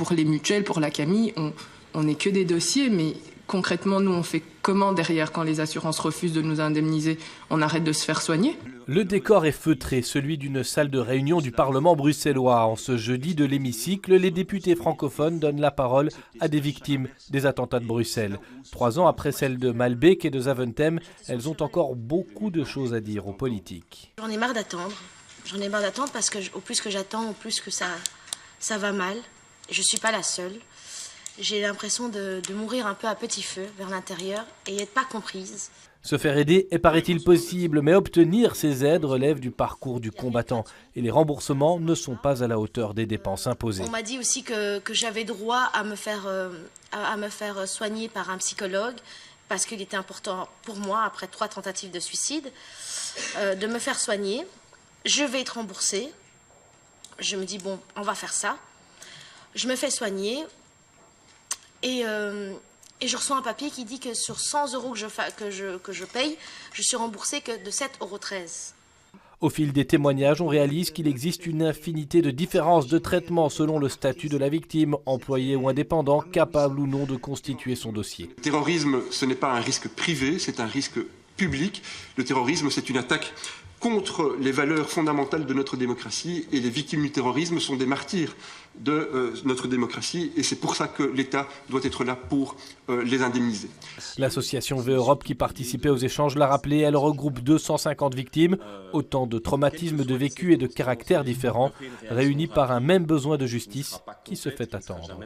pour les mutuelles, pour la Camille, on n'est que des dossiers, mais concrètement, nous, on fait comment derrière quand les assurances refusent de nous indemniser? On arrête de se faire soigner? Le décor est feutré, celui d'une salle de réunion du Parlement bruxellois. En ce jeudi de l'hémicycle, les députés francophones donnent la parole à des victimes des attentats de Bruxelles. 3 ans après celles de Malbec et de Zaventem, elles ont encore beaucoup de choses à dire aux politiques. J'en ai marre d'attendre. J'en ai marre d'attendre parce que au plus que j'attends, au plus que ça va mal. Je ne suis pas la seule. J'ai l'impression de mourir un peu à petit feu vers l'intérieur et d'être pas comprise. Se faire aider est, paraît-il, possible, mais obtenir ces aides relève du parcours du combattant et les remboursements ne sont pas à la hauteur des dépenses imposées. On m'a dit aussi que j'avais droit à me faire soigner par un psychologue parce qu'il était important pour moi, après 3 tentatives de suicide, de me faire soigner. Je vais être remboursée. Je me dis, bon, on va faire ça. Je me fais soigner. Et je reçois un papier qui dit que sur 100 € que je paye, je suis remboursée que de 7,13 €. Au fil des témoignages, on réalise qu'il existe une infinité de différences de traitement selon le statut de la victime, employé ou indépendant, capable ou non de constituer son dossier. Le terrorisme, ce n'est pas un risque privé, c'est un risque public. Le terrorisme, c'est une attaque contre les valeurs fondamentales de notre démocratie et les victimes du terrorisme sont des martyrs de notre démocratie et c'est pour ça que l'État doit être là pour les indemniser. L'association V-Europe qui participait aux échanges l'a rappelé, elle regroupe 250 victimes, autant de traumatismes de vécu et de caractères différents, réunis par un même besoin de justice qui se fait attendre.